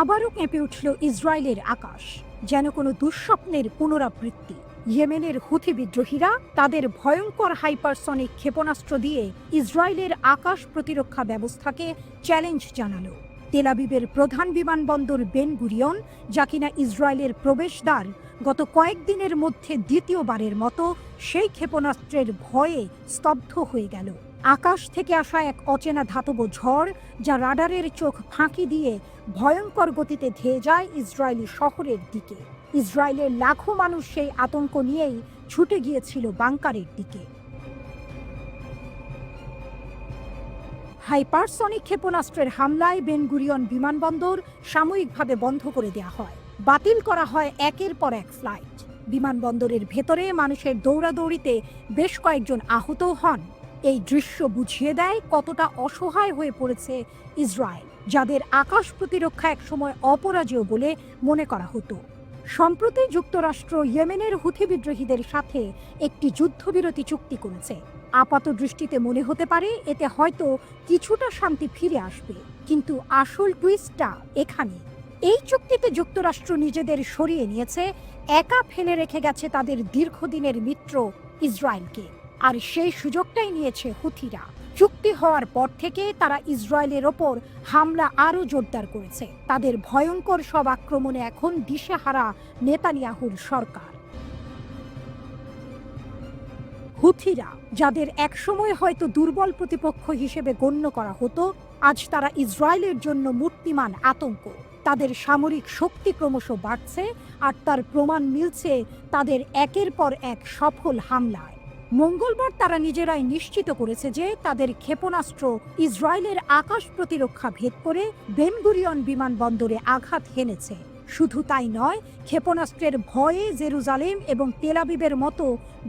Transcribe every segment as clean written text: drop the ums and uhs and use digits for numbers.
আবারও কেঁপে উঠল ইসরায়েলের আকাশ, যেন কোনো দুঃস্বপ্নের পুনরাবৃত্তি। ইয়েমেনের হুথি বিদ্রোহীরা তাদের ভয়ঙ্কর হাইপারসনিক ক্ষেপণাস্ত্র দিয়ে ইসরায়েলের আকাশ প্রতিরক্ষা ব্যবস্থাকে চ্যালেঞ্জ জানালো। তেল আবিবের প্রধান বিমানবন্দর বেন গুরিয়ন, যা কিনা ইসরায়েলের প্রবেশদ্বার, গত কয়েকদিনের মধ্যে দ্বিতীয়বারের মতো সেই ক্ষেপণাস্ত্রের ভয়ে স্তব্ধ হয়ে গেল। আকাশ থেকে আসা এক অচেনা ধাতব ঝড়, যা রাডারের চোখ ফাঁকি দিয়ে ভয়ঙ্কর গতিতে ধেয়ে যায় ইসরায়েলি শহরের দিকে। ইসরায়েলের লাখো মানুষ সেই আতঙ্ক নিয়েই ছুটে গিয়েছিল বাংকারের দিকে। হাইপারসনিক ক্ষেপণাস্ত্রের হামলায় বেন গুরিয়ন বিমানবন্দর সাময়িকভাবে বন্ধ করে দেওয়া হয়। বাতিল করা হয় একের পর এক ফ্লাইট। বিমানবন্দরের ভেতরে মানুষের দৌড়াদৌড়িতে বেশ কয়েকজন আহত হন। এই দৃশ্য বুঝিয়ে দেয় কতটা অসহায় হয়ে পড়েছে ইসরায়েল, যাদের আকাশ প্রতিরক্ষা একসময় অপরাজেয় বলে মনে করা হতো। সম্প্রতি যুক্তরাষ্ট্র ইয়েমেনের হুথি বিদ্রোহীদের সাথে একটি যুদ্ধবিরতি চুক্তি করেছে। আপাত দৃষ্টিতে মনে হতে পারে এতে হয়তো কিছুটা শান্তি ফিরে আসবে, কিন্তু আসল টুইস্টটা এখানে। এই চুক্তিতে যুক্তরাষ্ট্র নিজেদের সরিয়ে নিয়েছে, একা ফেলে রেখে গেছে তাদের দীর্ঘদিনের মিত্র ইসরায়েলকে। আর সেই সুযোগটাই নিয়েছে হুথিরা। চুক্তি হওয়ার পর থেকে তারা ইসরায়েলের ওপর হামলা আরও জোরদার করেছে। তাদের ভয়ঙ্কর সব আক্রমণে এখন দিশেহারা নেতানিয়াহুর সরকার। হুথিরা, যাদের একসময় হয়তো দুর্বল প্রতিপক্ষ হিসেবে গণ্য করা হতো, আজ তারা ইসরায়েলের জন্য মূর্তিমান আতঙ্ক। তাদের সামরিক শক্তি ক্রমশ বাড়ছে, আর তার প্রমাণ মিলছে তাদের একের পর এক সফল হামলায়। মঙ্গলবার তারা নিজেরাই নিশ্চিত করেছে যে তাদের ক্ষেপণাস্ত্র ইসরায়েলের আকাশ প্রতিরক্ষা ভেদ করে বেন গুরিয়ন বিমানবন্দরে আঘাত হেনেছে। শুধু তাই নয়, ক্ষেপণাস্ত্রের ভয়ে জেরুজালেম এবং তেল আবিবের মতো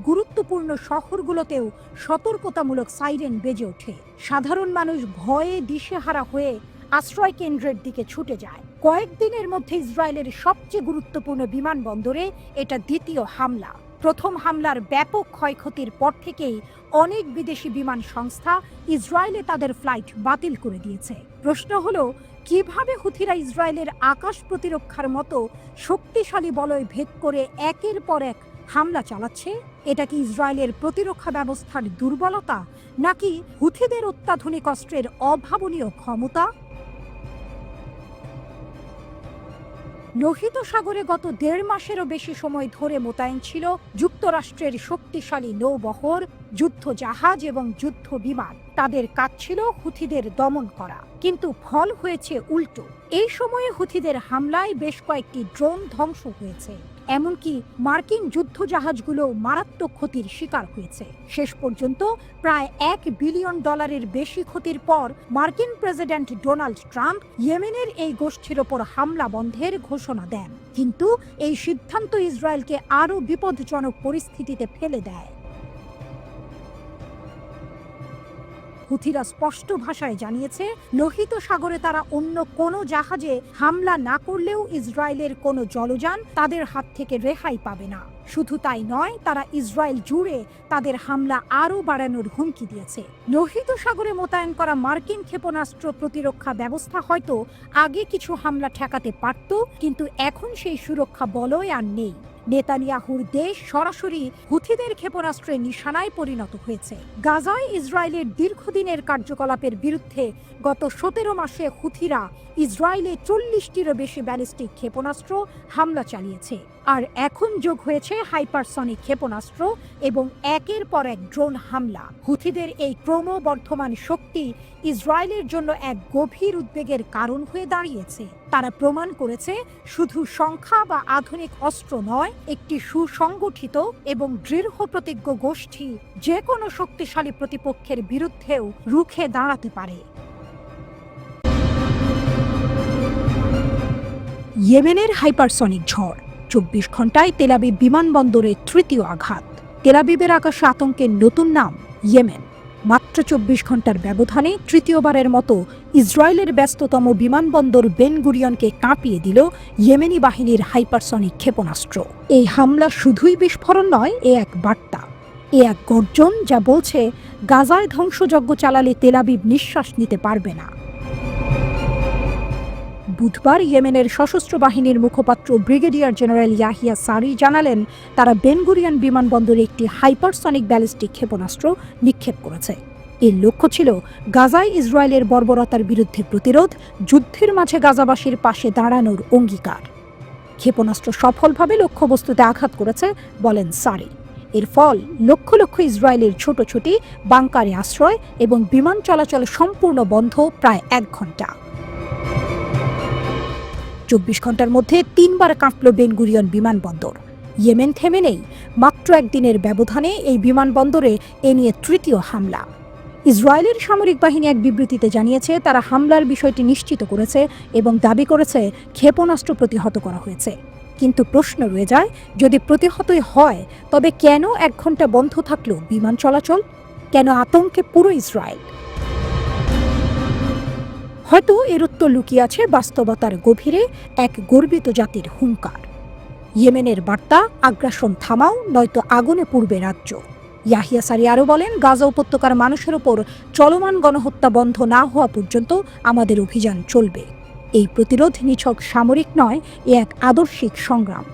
গুরুত্বপূর্ণ শহরগুলোতেও সতর্কতামূলক সাইরেন বেজে ওঠে। সাধারণ মানুষ ভয়ে দিশেহারা হয়ে আশ্রয় কেন্দ্রের দিকে ছুটে যায়। কয়েকদিনের মধ্যে ইসরায়েলের সবচেয়ে গুরুত্বপূর্ণ বিমানবন্দরে এটা দ্বিতীয় হামলা। প্রথম হামলার ব্যাপক ক্ষয়ক্ষতির পর থেকেই অনেক বিদেশি বিমান সংস্থা ইসরায়েলে তাদের ফ্লাইট বাতিল করে দিয়েছে। প্রশ্ন হলো, কিভাবে হুথিরা ইসরায়েলের আকাশ প্রতিরক্ষার মতো শক্তিশালী বলয় ভেদ করে একের পর এক হামলা চালাচ্ছে? এটা কি ইসরায়েলের প্রতিরক্ষা ব্যবস্থার দুর্বলতা, নাকি হুথিদের অত্যাধুনিক অস্ত্রের অভাবনীয় ক্ষমতা? লোহিত সাগরে গত 1.5 মাসেরও বেশি সময় ধরে মোতায়েন ছিল যুক্তরাষ্ট্রের শক্তিশালী নৌবহর, যুদ্ধ জাহাজ এবং যুদ্ধ বিমান। তাদের কাজ ছিল হুথিদের দমন করা, কিন্তু ফল হয়েছে উল্টো। এই সময়ে হুথিদের হামলায় বেশ কয়েকটি ড্রোন ধ্বংস হয়েছে, এমনকি মার্কিন যুদ্ধ জাহাজগুলো মারাত্মক ক্ষতির শিকার হয়েছে। শেষ পর্যন্ত প্রায় $1 বিলিয়ন বেশি ক্ষতির পর মার্কিন প্রেসিডেন্ট ডোনাল্ড ট্রাম্প ইয়েমেনের এই গোষ্ঠীর ওপর হামলা বন্ধের ঘোষণা দেন। কিন্তু এই সিদ্ধান্ত ইসরায়েলকে আরও বিপজ্জনক পরিস্থিতিতে ফেলে দেয়। হুথিরা স্পষ্ট ভাষায় জানিয়েছে, লোহিত সাগরে তারা অন্য কোনো জাহাজে হামলা না করলেও ইসরায়েলের কোনো জলযান তাদের হাত থেকে রেহাই পাবে না। শুধু তাই নয়, তারা ইসরায়েল জুড়ে তাদের হামলা আরও বাড়ানোর হুমকি দিয়েছে। লোহিত সাগরে মোতায়েন করা মার্কিন ক্ষেপণাস্ত্র প্রতিরক্ষা ব্যবস্থা হয়তো আগে কিছু হামলা ঠেকাতে পারত, কিন্তু এখন সেই সুরক্ষা বলয় আর নেই। নেতানিয়াহুর দেশ সরাসরি হুথিদের ক্ষেপণাস্ত্রের নিশানায় পরিণত হয়েছে। গাজায় ইসরায়েলের দীর্ঘদিনের কার্যকলাপের বিরুদ্ধে গত 17 মাসে হুথিরা ইসরায়েলে 40টিরও বেশি ব্যালিস্টিক ক্ষেপণাস্ত্র হামলা চালিয়েছে। আর এখন যোগ হয়েছে হাইপারসনিক ক্ষেপণাস্ত্র এবং একের পর এক ড্রোন হামলা। হুথিদের এই ক্রমবর্ধমান শক্তি ইসরায়েলের জন্য এক গভীর উদ্বেগের কারণ হয়ে দাঁড়িয়েছে। তারা প্রমাণ করেছে, শুধু সংখ্যা বা আধুনিক অস্ত্র নয়, একটি সুসংগঠিত এবং দৃঢ় প্রতিজ্ঞ গোষ্ঠী যে কোনো শক্তিশালী প্রতিপক্ষের বিরুদ্ধেও রুখে দাঁড়াতে পারে। ইয়েমেনের হাইপারসনিক ঝড়, 24 ঘন্টায় তেল আবিব বিমানবন্দরে তৃতীয় আঘাত। তেল আবিবের আকাশে আতঙ্কের নতুন নাম ইয়েমেন। মাত্র 24 ঘন্টার ব্যবধানে তৃতীয়বারের মতো ইসরায়েলের ব্যস্ততম বিমানবন্দর বেন গুরিয়নকে কাঁপিয়ে দিল ইয়েমেনি বাহিনীর হাইপারসনিক ক্ষেপণাস্ত্র। এই হামলা শুধুই বিস্ফোরণ নয়, এ এক বার্তা, এ এক গর্জন, যা বলছে গাজায় ধ্বংসযজ্ঞ চালালে তেল আবিব নিঃশ্বাস নিতে পারবে না। বুধবার ইয়েমেনের সশস্ত্র বাহিনীর মুখপাত্র ব্রিগেডিয়ার জেনারেল ইয়াহিয়া সারি জানালেন, তারা বেন গুরিয়ন বিমানবন্দরে একটি হাইপারসনিক ব্যালিস্টিক ক্ষেপণাস্ত্র নিক্ষেপ করেছে। এর লক্ষ্য ছিল গাজায় ইসরায়েলের বর্বরতার বিরুদ্ধে প্রতিরোধ, যুদ্ধের মাঝে গাজাবাসীর পাশে দাঁড়ানোর অঙ্গীকার। ক্ষেপণাস্ত্র সফলভাবে লক্ষ্যবস্তুতে আঘাত করেছে বলেন সারি। এর ফল লক্ষ লক্ষ ইসরায়েলের ছোট ছোটি বাংকারে আশ্রয় এবং বিমান চলাচল সম্পূর্ণ বন্ধ প্রায় 1 ঘন্টা। 24 ঘন্টার মধ্যে 3 বার কাঁপল বেন গুরিয়ন বিমানবন্দর। ইয়েমেন থেমে নেই। মাত্র একদিনের ব্যবধানে এই বিমানবন্দরে এ নিয়ে তৃতীয় হামলা। ইসরায়েলের সামরিক বাহিনী এক বিবৃতিতে জানিয়েছে, তারা হামলার বিষয়টি নিশ্চিত করেছে এবং দাবি করেছে ক্ষেপণাস্ত্র প্রতিহত করা হয়েছে। কিন্তু প্রশ্ন রয়ে যায়, যদি প্রতিহতই হয় তবে কেন 1 ঘন্টা বন্ধ থাকলো বিমান চলাচল? কেন আতঙ্কে পুরো ইসরায়েল? হয়তো এর উত্তর লুকিয়ে আছে বাস্তবতার গভীরে এক গর্বিত জাতির হুঙ্কার। ইয়েমেনের বার্তা, আগ্রাসন থামাও নয়তো আগুনে পুড়বে রাজ্য। ইয়াহিয়া সারি আরও বলেন, গাজা উপত্যকার মানুষের ওপর চলমান গণহত্যা বন্ধ না হওয়া পর্যন্ত আমাদের অভিযান চলবে। এই প্রতিরোধ নিছক সামরিক নয়, এ এক আদর্শিক সংগ্রাম,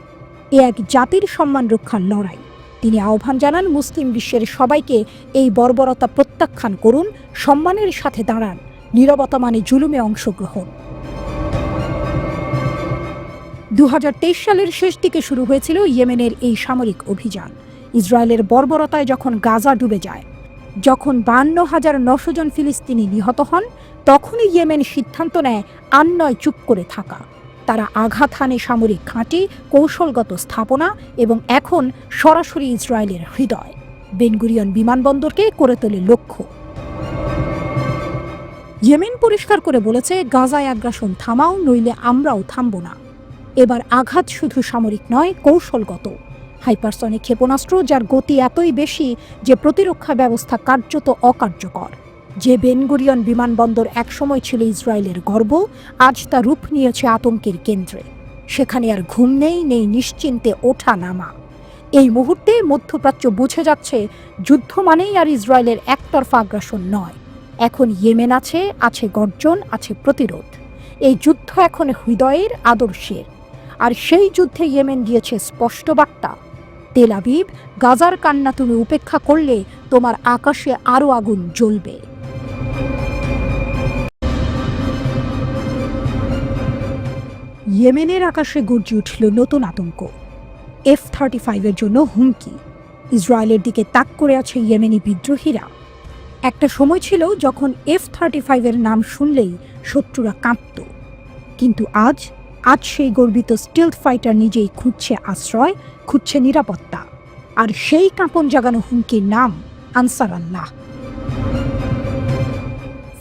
এ এক জাতির সম্মান রক্ষার লড়াই। তিনি আহ্বান জানান, মুসলিম বিশ্বের সবাইকে এই বর্বরতা প্রত্যাখ্যান করুন, সম্মানের সাথে দাঁড়ান, নীরবতা মানে জুলুমে অংশগ্রহণ। 2023 সালের শেষ দিকে শুরু হয়েছিল ইয়েমেনের এই সামরিক অভিযান। ইসরায়েলের বর্বরতায় যখন গাজা ডুবে যায়, যখন 52,900 জন ফিলিস্তিনি নিহত হন, তখনই ইয়েমেন সিদ্ধান্ত নেয় আর নয় চুপ করে থাকা। তারা আঘাত হানে সামরিক ঘাঁটি, কৌশলগত স্থাপনা এবং এখন সরাসরি ইসরায়েলের হৃদয় বেন গুরিয়ন বিমানবন্দরকে করে তোলে লক্ষ্য। ইয়েমেন পরিষ্কার করে বলেছে, গাজায় আগ্রাসন থামাও নইলে আমরাও থামব না। এবার আঘাত শুধু সামরিক নয়, কৌশলগত। হাইপারসনিক ক্ষেপণাস্ত্র যার গতি এতই বেশি যে প্রতিরক্ষা ব্যবস্থা কার্যত অকার্যকর। যে বেন গুরিয়ন বিমানবন্দর একসময় ছিল ইসরায়েলের গর্ব, আজ তা রূপ নিয়েছে আতঙ্কের কেন্দ্রে। সেখানে আর ঘুম নেই, নেই নিশ্চিন্তে ওঠা নামা। এই মুহূর্তে মধ্যপ্রাচ্য বুঝে যাচ্ছে, যুদ্ধ মানেই আর ইসরায়েলের একতরফা আগ্রাসন নয়। এখন ইয়েমেন আছে, আছে গর্জন, আছে প্রতিরোধ। এই যুদ্ধ এখন হৃদয়ের, আদর্শের। আর সেই যুদ্ধে ইয়েমেন দিয়েছে স্পষ্ট বার্তা, তেল আবিব, গাজার কান্না তুমি উপেক্ষা করলে তোমার আকাশে আরও আগুন জ্বলবে। ইয়েমেনের আকাশে গর্জে উঠল নতুন আতঙ্ক। F-35 জন্য হুমকি। ইসরায়েলের দিকে তাক করে আছে ইয়েমেনি বিদ্রোহীরা। একটা সময় ছিল যখন F-35 নাম শুনলেই শত্রুরা কাঁপত। কিন্তু আজ সেই গর্বিত স্টিলথ ফাইটার নিজেই খুঁজছে আশ্রয়, খুঁজছে নিরাপত্তা। আর সেই কাঁপন জাগানো হুমকির নাম আনসার আল্লাহ।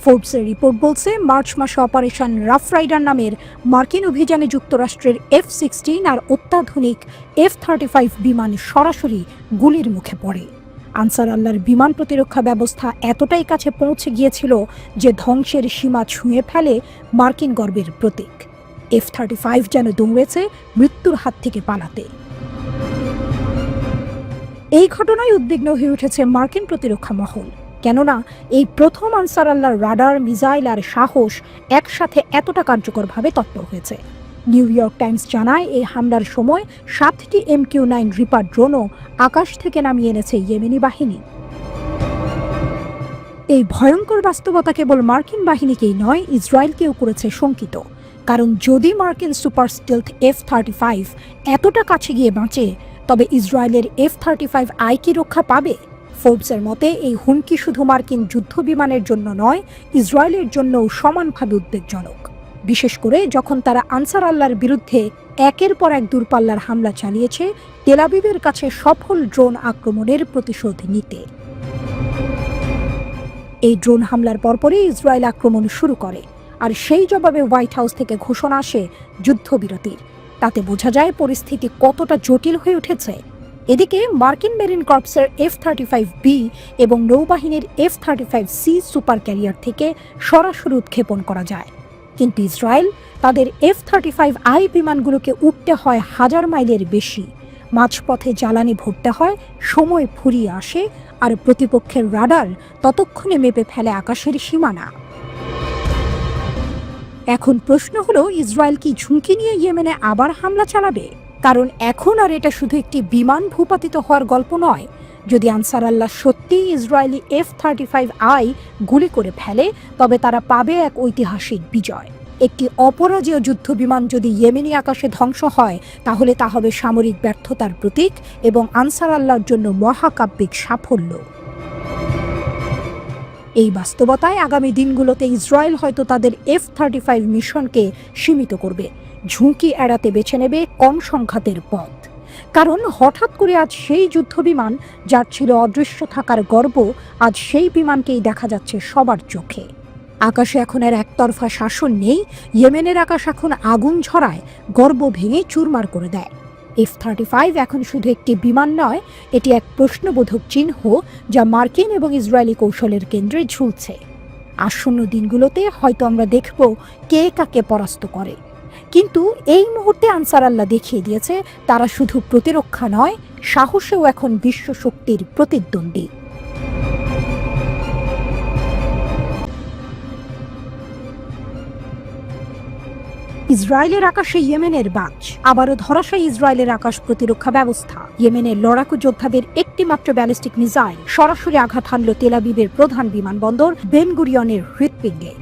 ফোর্বসের রিপোর্ট বলছে, মার্চ মাসে অপারেশন রাফ রাইডার নামের মার্কিন অভিযানে যুক্তরাষ্ট্রের F-16 আর অত্যাধুনিক F-35 বিমান সরাসরি গুলির মুখে পড়ে। আনসার আল্লাহর বিমান প্রতিরক্ষা ব্যবস্থা এতটাই কাছে পৌঁছে গিয়েছিল যে ধ্বংসের সীমা ছুঁয়ে ফেলে মার্কিন গর্বের প্রতীক। F-35 যেন দৌড়েছে মৃত্যুর হাত থেকে পালাতে। এই ঘটনায় উদ্বিগ্ন হয়ে উঠেছে মার্কিন প্রতিরক্ষা মহল। কেননা এই প্রথম আনসার আল্লাহর রাডার, মিসাইল আর সাহস একসাথে এতটা কার্যকরভাবে তৎপর হয়েছে। নিউ ইয়র্ক টাইমস জানায়, এই হামলার সময় 7টি MQ-9 রিপার ড্রোনও আকাশ থেকে নামিয়ে এনেছে ইয়েমেনি বাহিনী। এই ভয়ঙ্কর বাস্তবতা কেবল মার্কিন বাহিনীকেই নয়, ইসরায়েলকেও করেছে শঙ্কিত। কারণ যদি মার্কিন সুপার স্টিলথ F-35 এতটা কাছে গিয়ে বাঁচে, তবে ইসরায়েলের F-35I কি রক্ষা পাবে? ফোর্বসের মতে এই হুমকি শুধু মার্কিন যুদ্ধ বিমানের জন্য নয়, ইসরায়েলের জন্যও সমানভাবে উদ্বেগজনক। বিশেষ করে যখন তারা আনসার আল্লাহর বিরুদ্ধে একের পর এক দূরপাল্লার হামলা চালিয়েছে, তেল আবিবের কাছে সফল ড্রোন আক্রমণের প্রতিশোধ নিতে। এই ড্রোন হামলার পরপরই ইসরায়েল আক্রমণ শুরু করে। আর সেই জবাবে হোয়াইট হাউস থেকে ঘোষণা আসে যুদ্ধবিরতির। তাতে বোঝা যায় পরিস্থিতি কতটা জটিল হয়ে উঠেছে। এদিকে মার্কিন মেরিন কর্পসের F-35B এবং নৌবাহিনীর F-35C সুপার ক্যারিয়ার থেকে সরাসরি উৎক্ষেপণ করা যায়। কিন্তু ইসরায়েল তাদের F-35I বিমানগুলোকে উঠতে হয় 1000 মাইলের বেশি। মাঝপথে জ্বালানি ভরতে হয়, সময় ফুরিয়ে আসে, আর প্রতিপক্ষের রাডার ততক্ষণে মেপে ফেলে আকাশের সীমানা। এখন প্রশ্ন হলো, ইসরায়েল কি ঝুঁকি নিয়ে ইয়েমেনে আবার হামলা চালাবে? কারণ এখন আর এটা শুধু একটি বিমান ভূপাতিত হওয়ার গল্প নয়। যদি আনসার আল্লাহ সত্যিই ইসরায়েলি F-35I গুলি করে ফেলে, তবে তারা পাবে এক ঐতিহাসিক বিজয়। একটি অপরাজেয় যুদ্ধ বিমান যদি ইয়েমেনি আকাশে ধ্বংস হয়, তাহলে তা হবে সামরিক ব্যর্থতার প্রতীক এবং আনসার আল্লাহর জন্য মহাকাব্যিক সাফল্য। এই বাস্তবতায় আগামী দিনগুলোতে ইসরায়েল হয়তো তাদের F-35 মিশনকে সীমিত করবে, ঝুঁকি এড়াতে বেছে নেবে কম সংঘাতের পথ। কারণ হঠাৎ করে আজ সেই যুদ্ধ বিমান যার ছিল অদৃশ্য থাকার গর্ব, আজ সেই বিমানকেই দেখা যাচ্ছে সবার চোখে। আকাশে এখন আর একতরফা শাসন নেই। ইয়েমেনের আকাশ এখন আগুন ঝরায়, গর্ব ভেঙে চুরমার করে দেয়। F-35 এখন শুধু একটি বিমান নয়, এটি এক প্রশ্নবোধক চিহ্ন যা মার্কিন এবং ইসরায়েলি কৌশলের কেন্দ্রে ঝুলছে। আসন্ন দিনগুলোতে হয়তো আমরা দেখব কে কাকে পরাস্ত করে। কিন্তু এই মুহূর্তে আনসার আল্লাহ দেখিয়ে দিয়েছে তারা শুধু প্রতিরক্ষা নয়, সাহসেও এখন বিশ্ব শক্তির প্রতিদ্বন্দ্বী। ইসরায়েলের আকাশে ইয়েমেনের বাজ, আবারও ধরাশায়ী ইসরায়েলের আকাশ প্রতিরক্ষা ব্যবস্থা। ইয়েমেনের লড়াকু যোদ্ধাদের একটি মাত্র ব্যালিস্টিক মিসাইল সরাসরি আঘাত হানল তেল আবিবের প্রধান বিমানবন্দর বেন গুরিয়নের হৃৎপিণ্ডে।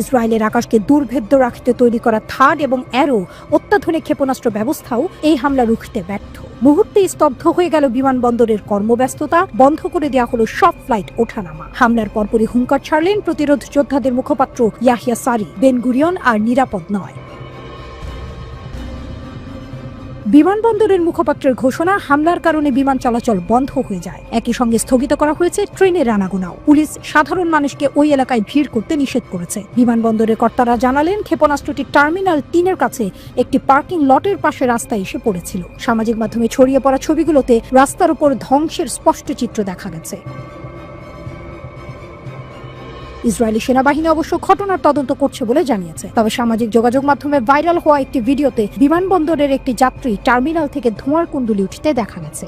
ইসরায়েলের আকাশকে দুর্ভেদ্য রাখতে তৈরি করা থার্ড এবং অ্যারো অত্যাধুনিক ক্ষেপণাস্ত্র ব্যবস্থাও এই হামলা রুখতে ব্যর্থ। মুহূর্তে স্তব্ধ হয়ে গেল বিমানবন্দরের কর্মব্যস্ততা, বন্ধ করে দেওয়া হলো সব ফ্লাইট ওঠানামা। হামলার পরপরই হুঙ্কার ছাড়লেন প্রতিরোধ যোদ্ধাদের মুখপাত্র ইয়াহিয়া সারি, বেন গুরিয়ন আর নিরাপদ নয়। বিমানবন্দরের মুখপাত্রের ঘোষণা, হামলার কারণে বিমান চলাচল বন্ধ হয়ে যায়। একই সঙ্গে স্থগিত করা হয়েছে ট্রেনের আনাগোনাও। পুলিশ সাধারণ মানুষকে ওই এলাকায় ভিড় করতে নিষেধ করেছে। বিমানবন্দরের কর্তারা জানালেন, ক্ষেপণাস্ত্রটি টার্মিনাল 3-এর কাছে একটি পার্কিং লটের পাশে রাস্তায় এসে পড়েছিল। সামাজিক মাধ্যমে ছড়িয়ে পড়া ছবিগুলোতে রাস্তার উপর ধ্বংসের স্পষ্ট চিত্র দেখা গেছে। ইসরায়েলি সেনাবাহিনী অবশ্য ঘটনার তদন্ত করছে বলে জানিয়েছে। তবে সামাজিক যোগাযোগ মাধ্যমে ভাইরাল হওয়া একটি ভিডিওতে বিমানবন্দরের একটি যাত্রী টার্মিনাল থেকে ধোঁয়ার কুণ্ডলী উঠতে দেখা গেছে।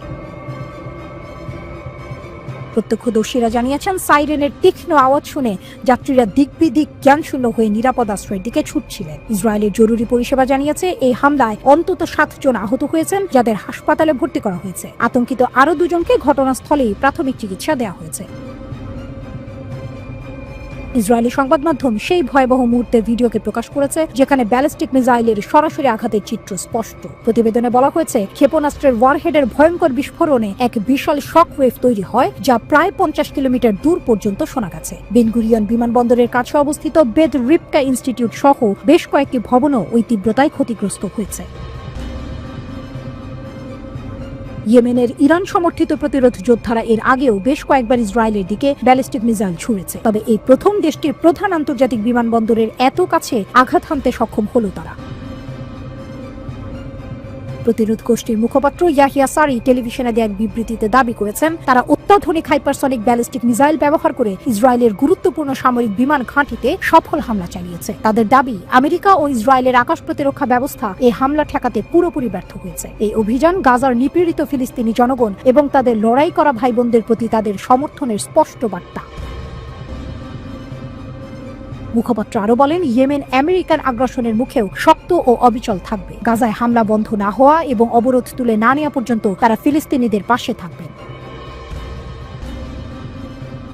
প্রত্যক্ষদর্শীরা জানিয়েছেন, সাইরেনের তীক্ষ্ণ আওয়াজ শুনে যাত্রীরা দিক জ্ঞানশূন্য হয়ে নিরাপদ আশ্রয়ের দিকে ছুটছিলেন। ইসরায়েলের জরুরি পরিষেবা জানিয়েছে, এই হামলায় অন্তত 7 জন আহত হয়েছেন, যাদের হাসপাতালে ভর্তি করা হয়েছে। আতঙ্কিত আরও 2 জনকে ঘটনাস্থলেই প্রাথমিক চিকিৎসা দেওয়া হয়েছে। ইসরায়েলি সংবাদ মাধ্যম সেই ভয়াবহ মুহূর্তের ভিডিওকে প্রকাশ করেছে, যেখানে ব্যালিস্টিক মিসাইলের সরাসরি আঘাতের চিত্র স্পষ্ট। প্রতিবেদনে বলা হয়েছে, ক্ষেপণাস্ত্রের ওয়ারহেডের ভয়ঙ্কর বিস্ফোরণে এক বিশাল শক ওয়েভ তৈরি হয়, যা প্রায় 50 কিলোমিটার দূর পর্যন্ত শোনা গেছে। বেন গুরিয়ন বিমানবন্দরের কাছে অবস্থিত বেদ রিপকা ইনস্টিটিউট সহ বেশ কয়েকটি ভবনও ওই তীব্রতায় ক্ষতিগ্রস্ত হয়েছে। ইয়েমেনের ইরান সমর্থিত প্রতিরোধ যোদ্ধারা এর আগেও বেশ কয়েকবার ইসরায়েলের দিকে ব্যালিস্টিক মিসাইল ছুঁড়েছে। তবে এই প্রথম দেশটির প্রধান আন্তর্জাতিক বিমানবন্দরের এত কাছে আঘাত হানতে সক্ষম হলো তারা। প্রতিরোধ গোষ্ঠীর মুখপাত্র ইয়াহিয়া সারি টেলিভিশনে দেয়া এক বিবৃতিতে দাবি করেছেন, তারা অত্যাধুনিক হাইপারসনিক ব্যালিস্টিক মিসাইল ব্যবহার করে ইসরায়েলের গুরুত্বপূর্ণ সামরিক বিমান ঘাঁটিতে সফল হামলা চালিয়েছে। তাদের দাবি, আমেরিকা ও ইসরায়েলের আকাশ প্রতিরক্ষা ব্যবস্থা এই হামলা ঠেকাতে পুরোপুরি ব্যর্থ হয়েছে। এই অভিযান গাজার নিপীড়িত ফিলিস্তিনি জনগণ এবং তাদের লড়াই করা ভাই বোনদের প্রতি তাদের সমর্থনের স্পষ্ট বার্তা। মুখপাত্র আরো বলেন, ইয়েমেন আমেরিকান আগ্রাসনের মুখেও শক্ত ও অবিচল থাকবে। গাজায় হামলা বন্ধ না হওয়া এবং অবরোধ তুলে না নেওয়া পর্যন্ত তারা ফিলিস্তিনিদের পাশে থাকবেন।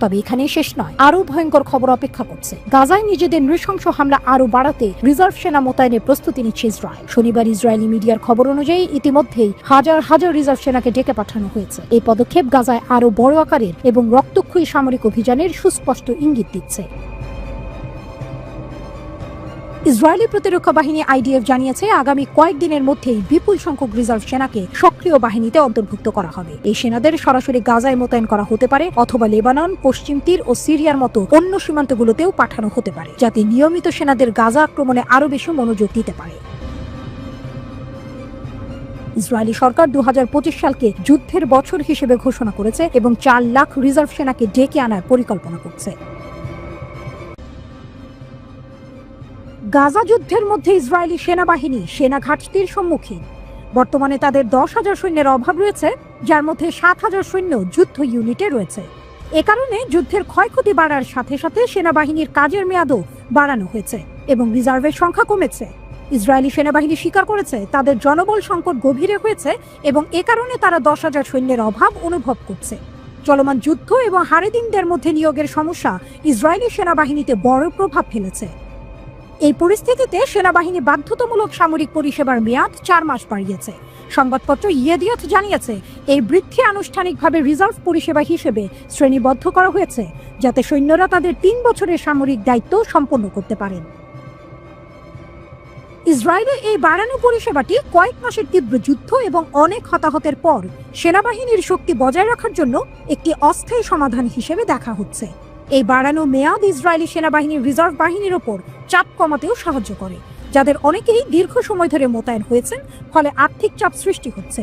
তবে এখানেই শেষ নয়, আরো ভয়ঙ্কর খবর অপেক্ষা করছে। গাজায় নিজেদের নৃশংস হামলা আরো বাড়াতে রিজার্ভ সেনা মোতায়েনের প্রস্তুতি নিচ্ছে ইসরায়েল। শনিবার ইসরায়েলি মিডিয়ার খবর অনুযায়ী ইতিমধ্যেই হাজার হাজার রিজার্ভ সেনাকে ডেকে পাঠানো হয়েছে। এই পদক্ষেপ গাজায় আরো বড় আকারের এবং রক্তক্ষয়ী সামরিক অভিযানের সুস্পষ্ট ইঙ্গিত দিচ্ছে। ইসরায়েলি প্রতিরক্ষা বাহিনী IDF জানিয়েছে, আগামী কয়েকদিনের মধ্যেই বিপুল সংখ্যক রিজার্ভ সেনাকে সক্রিয় বাহিনীতে অন্তর্ভুক্ত করা হবে। এই সেনাদের সরাসরি গাজায় মোতায়েন করা হতে পারে, অথবা লেবানন, পশ্চিম তীর ও সিরিয়ার মতো অন্য সীমান্তগুলোতেও পাঠানো হতে পারে, যাতে নিয়মিত সেনাদের গাজা আক্রমণে আরও বেশি মনোযোগ দিতে পারে। ইসরায়েলি সরকার 2025 সালকে যুদ্ধের বছর হিসেবে ঘোষণা করেছে এবং 4 লাখ রিজার্ভ সেনাকে ডেকে আনার পরিকল্পনা করছে। গাজা যুদ্ধের মধ্যে ইসরায়েলি সেনাবাহিনী সেনা ঘাটতির সম্মুখীন। বর্তমানে তাদের 10,000 সৈন্যের অভাব রয়েছে, যার মধ্যে 7,000 সৈন্য যুদ্ধ ইউনিটে রয়েছে। এ কারণে যুদ্ধের ক্ষয়ক্ষতি বাড়ার সাথে সাথে সেনাবাহিনীর কাজের মেয়াদও বাড়ানো হয়েছে এবং রিজার্ভের সংখ্যা কমেছে। ইসরায়েলি সেনাবাহিনী স্বীকার করেছে তাদের জনবল সংকট গভীরে হয়েছে এবং এ কারণে তারা 10,000 সৈন্যের অভাব অনুভব করছে। চলমান যুদ্ধ এবং হারেদিনদের মধ্যে নিয়োগের সমস্যা ইসরায়েলি সেনাবাহিনীতে বড় প্রভাব ফেলেছে। এই পরিস্থিতিতে সেনাবাহিনী বাধ্যতামূলক সামরিক পরিষেবার মেয়াদ 4 মাস বাড়িয়েছে। সংবাদপত্র ইয়েদিয়ত জানিয়েছে এই বৃদ্ধি আনুষ্ঠানিকভাবে রিজার্ভ পরিষেবা হিসেবে শ্রেণীবদ্ধ করা হয়েছে, যাতে সৈন্যরা তাদের 3 বছরের সামরিক দায়িত্ব সম্পন্ন করতে পারেন। ইসরায়েলে এই বাড়ানো পরিষেবাটি কয়েক মাসের তীব্র যুদ্ধ এবং অনেক হতাহতের পর সেনাবাহিনীর শক্তি বজায় রাখার জন্য একটি অস্থায়ী সমাধান হিসেবে দেখা হচ্ছে। এই বাড়ানো মেয়াদ ইসরায়েলি সেনাবাহিনীর রিজার্ভ বাহিনীর ওপর চাপ কমাতেও সাহায্য করে, যাদের অনেকেই দীর্ঘ সময় ধরে মোতায়েন হয়েছেন, ফলে আর্থিক চাপ সৃষ্টি হচ্ছে।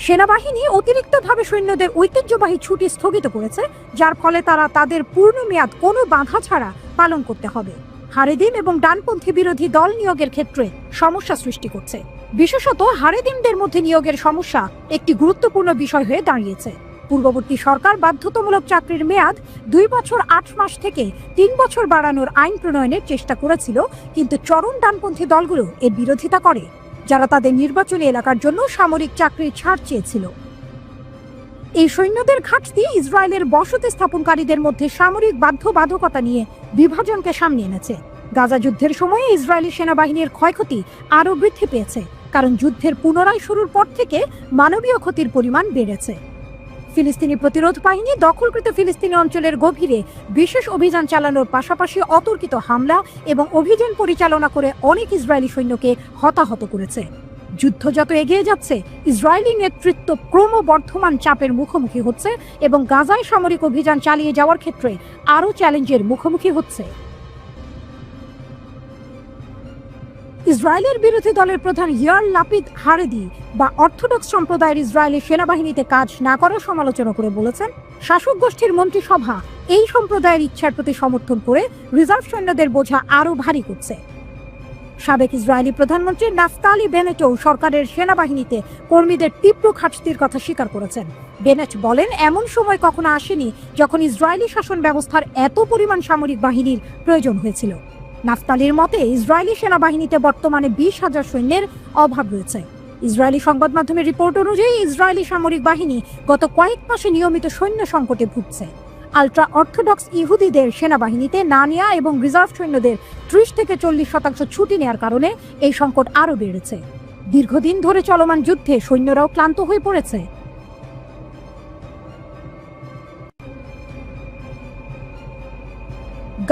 সেনাবাহিনী অতিরিক্তভাবে সৈন্যদের ঐতিহ্যবাহী ছুটি স্থগিত করেছে, যার ফলে তারা তাদের পূর্ণ মেয়াদ কোনো বাধা ছাড়া পালন করতে হবে। হারেদিম এবং ডানপন্থী বিরোধী দল নিয়োগের ক্ষেত্রে সমস্যা সৃষ্টি করছে। বিশেষত হারেদিমদের মধ্যে নিয়োগের সমস্যা একটি গুরুত্বপূর্ণ বিষয় হয়ে দাঁড়িয়েছে। পূর্ববর্তী সরকার বাধ্যতামূলক চাকরির মেয়াদ 2 বছর 8 মাস থেকে 3 বছর বাড়ানোর আইন প্রণয়নের চেষ্টা করেছিল, কিন্তু চরম ডানপন্থী দলগুলো এর বিরোধিতা করে, যারা তাদের নির্বাচনী এলাকার জন্য সামরিক চাকরির ছাড় চেয়েছিল। এই সৈন্যদের ঘাটতি ইসরায়েলের বসতি স্থাপনকারীদের মধ্যে সামরিক বাধ্যবাধকতা নিয়ে বিভাজনকে সামনে এনেছে। গাজা যুদ্ধের সময়ে ইসরায়েলি সেনাবাহিনীর ক্ষয়ক্ষতি আরও বৃদ্ধি পেয়েছে, কারণ যুদ্ধের পুনরায় শুরুর পর থেকে মানবীয় ক্ষতির পরিমাণ বেড়েছে। ফিলিস্তিনি প্রতিরোধ বাহিনী দখলকৃত ফিলিস্তিনি অঞ্চলের গভীরে বিশেষ অভিযান চালানোর পাশাপাশি অতর্কিত হামলা এবং অভিযান পরিচালনা করে অনেক ইসরায়েলি সৈন্যকে হতাহত করেছে। যুদ্ধ যত এগিয়ে যাচ্ছে, ইসরায়েলি নেতৃত্ব ক্রমবর্ধমান চাপের মুখোমুখি হচ্ছে এবং গাজায় সামরিক অভিযান চালিয়ে যাওয়ার ক্ষেত্রে আরও চ্যালেঞ্জের মুখোমুখি হচ্ছে। ইসরায়েলের বিরোধী দলের প্রধান ইয়ার লাপিদ হারেদি বা অর্থোডক্স সম্প্রদায়ের ইসরায়েলি সেনাবাহিনীতে কাজ না করার সমালোচনা করে বলেছেন, শাসক গোষ্ঠীর মন্ত্রিসভা এই সম্প্রদায়ের ইচ্ছার প্রতি সমর্থন করে রিজার্ভ সৈন্যদের বোঝা আরও ভারী করছে। সাবেক ইসরায়েলি প্রধানমন্ত্রী নাফতালি বেনেটও সরকারের সেনাবাহিনীতে কর্মীদের তীব্র ঘাটতির কথা স্বীকার করেছেন। বেনেট বলেন, এমন সময় কখনো আসেনি যখন ইসরায়েলি শাসন ব্যবস্থার এত পরিমাণ সামরিক বাহিনীর প্রয়োজন হয়েছিল। নাফতালির মতে ইসরায়েলি সেনাবাহিনীতে বর্তমানে 20,000 সৈন্যের অভাব রয়েছে। ইসরায়েলি সংবাদ মাধ্যমের রিপোর্ট অনুযায়ী ইসরায়েলি সামরিক বাহিনী গত কয়েক মাসে নিয়মিত সৈন্য সংকটে ভুগছে। আলট্রা অর্থোডক্স ইহুদিদের সেনাবাহিনীতে না নেওয়া এবং রিজার্ভ সৈন্যদের 30 থেকে 40% ছুটি নেওয়ার কারণে এই সংকট আরও বেড়েছে। দীর্ঘদিন ধরে চলমান যুদ্ধে সৈন্যরাও ক্লান্ত হয়ে পড়েছে।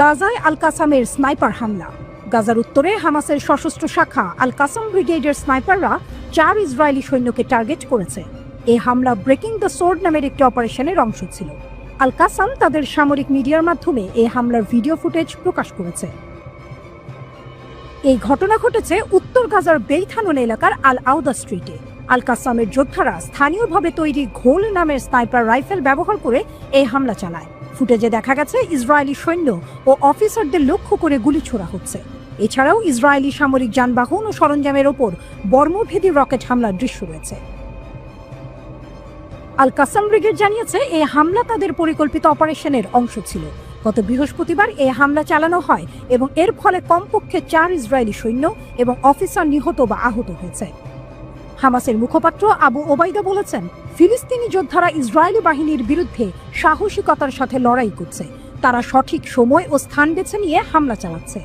গাজায় আল কাসামের স্নাইপার হামলা। গাজার উত্তরে হামাসের সশস্ত্র শাখা আল কাসাম ব্রিগেডের স্নাইপাররা 4 ইসরায়েলি সৈন্যকে টার্গেট করেছে। এই হামলা ব্রেকিং দ্য সোর্ড নামের একটি অপারেশনের অংশ ছিল। আল কাসাম তাদের সামরিক মিডিয়ার মাধ্যমে এই হামলার ভিডিও ফুটেজ প্রকাশ করেছে। এই ঘটনা ঘটেছে উত্তর গাজার বেইথানুন এলাকার আল আউদা স্ট্রিটে। আল কাসামের যোদ্ধারা স্থানীয়ভাবে তৈরি ঘোল নামের স্নাইপার রাইফেল ব্যবহার করে এই হামলা চালায়। ফুটেজে দেখা গেছে ইসরায়েলি সৈন্য ও অফিসারদের লক্ষ্য করে গুলি ছোড়া হচ্ছে। এছাড়াও ইসরায়েলি সামরিক যানবাহন ও সরঞ্জামের ওপর বর্মভেদী রকেট হামলার দৃশ্য রয়েছে। আল কাসাম ব্রিগেড জানিয়েছে এই হামলা তাদের পরিকল্পিত অপারেশনের অংশ ছিল। গত বৃহস্পতিবার এই হামলা চালানো হয় এবং এর ফলে কমপক্ষে 4 ইসরায়েলি সৈন্য এবং অফিসার নিহত বা আহত হয়েছে। হামাসের মুখপাত্র আবু ওবাইদা বলেছেন, ফিলিস্তিনি যোদ্ধারা ইসরায়েলি বাহিনীর বিরুদ্ধে সাহসিকতার সাথে লড়াই করছে। তারা সঠিক সময় ও স্থান বেছে নিয়ে হামলা চালাচ্ছে।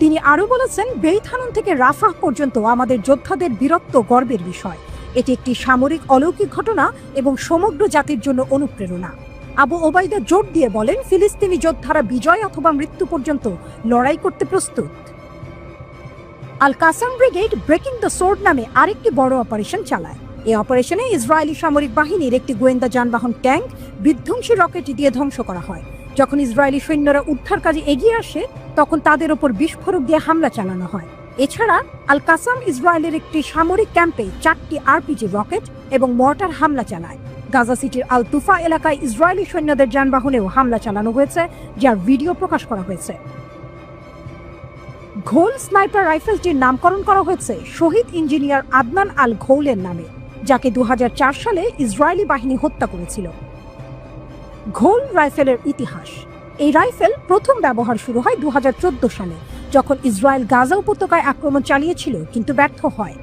তিনি আরও বলেছেন, বেইথানুন থেকে রাফাহ পর্যন্ত আমাদের যোদ্ধাদের বীরত্ব গর্বের বিষয়। এটি একটি সামরিক অলৌকিক ঘটনা এবং সমগ্র জাতির জন্য অনুপ্রেরণা। আবু ওবাইদা জোর দিয়ে বলেন, ফিলিস্তিনি যোদ্ধারা বিজয় অথবা মৃত্যু পর্যন্ত লড়াই করতে প্রস্তুত। Al Qassam brigade breaking the sword নামে আরেকটি বড় অপারেশন চালায়। এই অপারেশনে ইসরায়েলি সামরিক বাহিনীর একটি গোয়েন্দা যানবাহন ট্যাঙ্ক বিধ্বংসী রকেট দিয়ে ধ্বংস করা হয়। যখন ইসরায়েলি সৈন্যরা উদ্ধার কাজে এগিয়ে আসে, তখন তাদের ওপর বিস্ফোরক দিয়ে হামলা চালানো হয়। এছাড়া আল কাসাম ইসরায়েলের একটি সামরিক ক্যাম্পে 4টি আরপিজি রকেট এবং মর্টার হামলা চালায়। গাজা সিটির আল তুফা এলাকায় ইসরায়েলি সৈন্যদের যানবাহনেও হামলা চালানো হয়েছে, যার ভিডিও প্রকাশ করা হয়েছে। ঘোল স্নাইপার রাইফেলটির নামকরণ করা হয়েছে শহীদ ইঞ্জিনিয়ার আদনান আল ঘৌলের নামে। যাকে 2004 সালে ইসরায়েলি বাহিনী হত্যা করেছিল। ঘোল রাইফেলের ইতিহাস। এই রাইফেল প্রথম ব্যবহার শুরু হয় 2014 সালে, যখন ইসরায়েল গাজা উপত্যকায় আক্রমণ চালিয়েছিল কিন্তু ব্যর্থ হয়।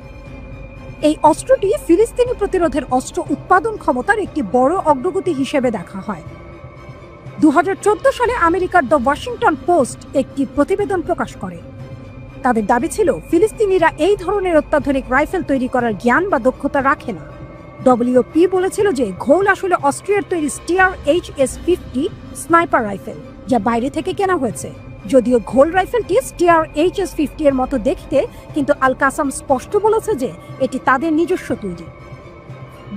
এই অস্ত্রটি ফিলিস্তিনি প্রতিরোধের অস্ত্র উৎপাদন ক্ষমতার একটি বড় অগ্রগতি হিসেবে দেখা হয়। 2014 সালে আমেরিকার দ্য ওয়াশিংটন পোস্ট একটি প্রতিবেদন প্রকাশ করে। তাদের দাবি ছিল ফিলিস্তিনিরা এই ধরনের অত্যাধুনিক রাইফেল তৈরি করার জ্ঞান বা দক্ষতা রাখে না। ডব্লিউপি বলেছিল যে ঘোল আসলে অস্ট্রিয়ার তৈরি স্টিয়ার HS-50 স্নাইপার রাইফেল, যা বাইরে থেকে কেনা হয়েছে। যদিও ঘোল রাইফেলটি স্টিয়ার HS-50 এর মতো দেখতে, কিন্তু আল কাসাম স্পষ্ট বলেছে যে এটি তাদের নিজস্ব তৈরি।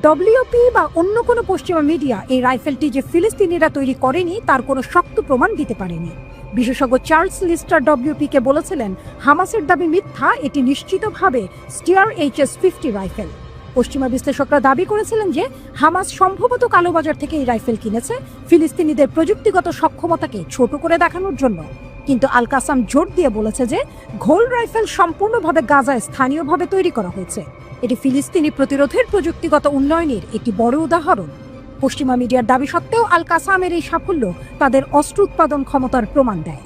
ডব্লিউপি বা অন্য কোনো পশ্চিমা মিডিয়া এই রাইফেলটি যে ফিলিস্তিনিরা তৈরি করেনি তার কোনো শক্ত প্রমাণ দিতে পারেনি। বিশেষজ্ঞ চার্লস লিস্টার ডব্লিউপিকে বলেছিলেন, হামাসের দাবি মিথ্যা, এটি নিশ্চিতভাবে স্টিয়ার HS-50 রাইফেল। পশ্চিমা বিশ্লেষকরা দাবি করেছিলেন যে হামাস সম্ভবত কালোবাজার থেকে এই রাইফেল কিনেছে ফিলিস্তিনিদের প্রযুক্তিগত সক্ষমতাকে ছোট করে দেখানোর জন্য। কিন্তু আল কাসাম জোর দিয়ে বলেছে যে ঘোল রাইফেল সম্পূর্ণভাবে গাজায় স্থানীয়ভাবে তৈরি করা হয়েছে। এটি ফিলিস্তিনি প্রতিরোধের প্রযুক্তিগত উন্নয়নের একটি বড় উদাহরণ। পশ্চিমা মিডিয়ার দাবি সত্ত্বেও আল কাসামের এই সাফল্য তাদের অস্ত্র উৎপাদন ক্ষমতার প্রমাণ দেয়।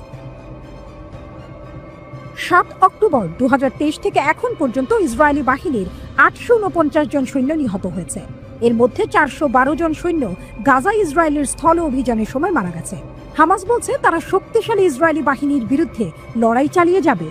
7 অক্টোবর 2023 থেকে এখন পর্যন্ত ইসরায়েলি বাহিনীর 849 জন সৈন্য নিহত হয়েছে। এর মধ্যে 412 জন সৈন্য গাজা ইসরায়েলের স্থল অভিযানের সময় মারা গেছে। হামাস বলছে তারা শক্তিশালী ইসরায়েলি বাহিনীর বিরুদ্ধে লড়াই চালিয়ে যাবে।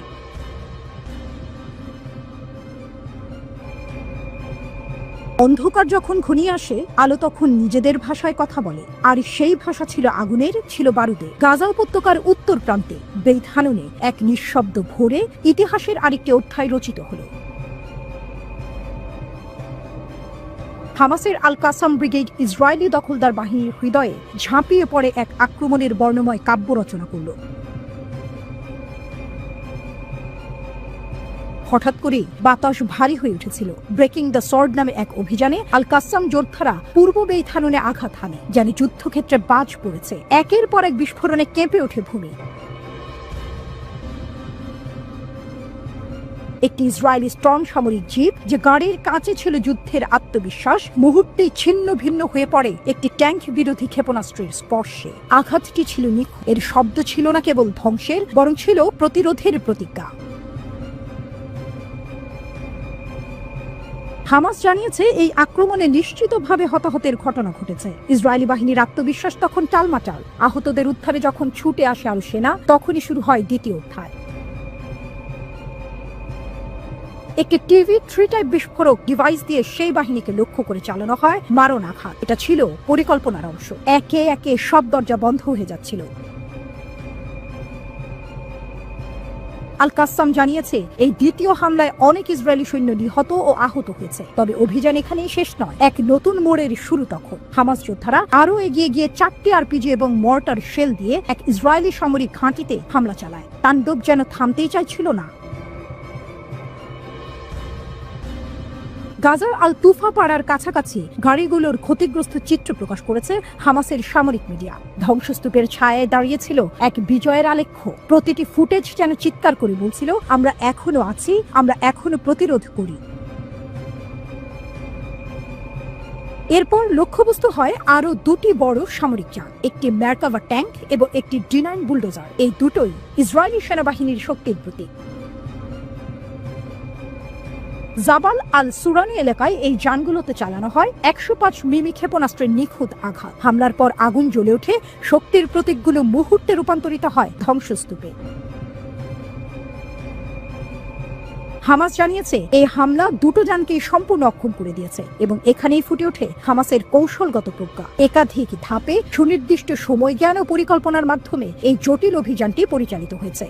অন্ধকার যখন ঘনিয়ে আসে, আলো তখন নিজেদের ভাষায় কথা বলে, আর সেই ভাষা ছিল আগুনের, ছিল বারুদের। গাজা উপত্যকার উত্তর প্রান্তে বেইত হানুনে এক নিঃশব্দ ভোরে ইতিহাসের আরেকটি অধ্যায় রচিত হলো। হামাসের আল কাসাম ব্রিগেড ইসরায়েলি দখলদার বাহিনীর হৃদয়ে ঝাঁপিয়ে পড়ে এক আক্রমণের বর্ণময় কাব্য রচনা করল। হঠাৎ করে বাতাস ভারী হয়ে উঠেছিল। ব্রেকিং দ্য সর্ড নামে এক অভিযানে আল কাসাম যোদ্ধারা পূর্ব বেইত হানুনে আঘাত হানে, যেন যুদ্ধক্ষেত্রে বাজ পড়েছে। একের পর এক বিস্ফোরণে কেঁপে ওঠে ভূমি। একটি ইসরায়েলি স্টর্ম সামরিক জিপ, যে গাড়ির কাছে ছিল যুদ্ধের আত্মবিশ্বাস, মুহূর্তেই ছিন্ন ভিন্ন হয়ে পড়ে একটি ট্যাঙ্ক বিরোধী ক্ষেপণাস্ত্রের স্পর্শে। আঘাতটি ছিল নিখুঁত। এর শব্দ ছিল না কেবল ধ্বংসের, বরং ছিল প্রতিরোধের প্রতিজ্ঞা। হামাস জানিয়েছে এই আক্রমণে নিশ্চিতভাবে হতাহতের ঘটনা ঘটেছে। ইসরায়েলি বাহিনীর আত্মবিশ্বাস তখন টালমাটাল। আহতদের উদ্ধারে যখন ছুটে আসে আরো সেনা, তখনই শুরু হয় দ্বিতীয় অধ্যায়। একটি টিভি 3 টাইপ বিস্ফোরক ডিভাইস দিয়ে সেই বাহিনীকে লক্ষ্য করে চালানো হয় মারণ আঘাত। এটা ছিল পরিকল্পনার অংশ। একে একে সব দরজা বন্ধ হয়ে যাচ্ছিল। আল কাসাম জানিয়েছে এই দ্বিতীয় হামলায় অনেক ইসরায়েলি সৈন্য নিহত ও আহত হয়েছে। তবে অভিযান এখানেই শেষ নয়, এক নতুন মোড়ের শুরু তখন। হামাস যোদ্ধারা আরো এগিয়ে গিয়ে 4টি আরপিজি এবং মর্টার শেল দিয়ে এক ইসরায়েলি সামরিক ঘাঁটিতে হামলা চালায়। তাণ্ডব যেন থামতেই চাইছিল না। গাজার আল তুফা পাড়ার কাছাকাছি গাড়িগুলোর ক্ষতিগ্রস্ত চিত্র প্রকাশ করেছে হামাসের সামরিক মিডিয়া। ধ্বংসস্তূপের ছায়ায় দাঁড়িয়েছিল এক বিজয়ের আলেখ্য। প্রতিটি ফুটেজ যেন চিৎকার করে বলছিল, আমরা এখনো আছি, আমরা এখনো প্রতিরোধ করি। এরপর লক্ষ্যবস্তু হয় আরো 2টি বড় সামরিক যান, একটি ম্যারকাভা ট্যাঙ্ক এবং একটি D9 বুলডোজার। এই দুটোই ইসরায়েলি সেনাবাহিনীর শক্তির প্রতীক। জাবাল আল সুরানি এলাকায় এই যানগুলোতে চালানো হয় 105 মিমি ক্ষেপণাস্ত্রের নিখুঁত আঘাত। হামলার পর আগুন জ্বলে ওঠে, শক্তির প্রতীকগুলো মুহূর্তে রূপান্তরিত হয় ধ্বংসস্তূপে। হামাস জানিয়েছে এই হামলা 2টো যানকেই সম্পূর্ণ অক্ষম করে দিয়েছে এবং এখানেই ফুটে ওঠে হামাসের কৌশলগত প্রজ্ঞা। একাধিক ধাপে সুনির্দিষ্ট সময় জ্ঞান ও পরিকল্পনার মাধ্যমে এই জটিল অভিযানটি পরিচালিত হয়েছে।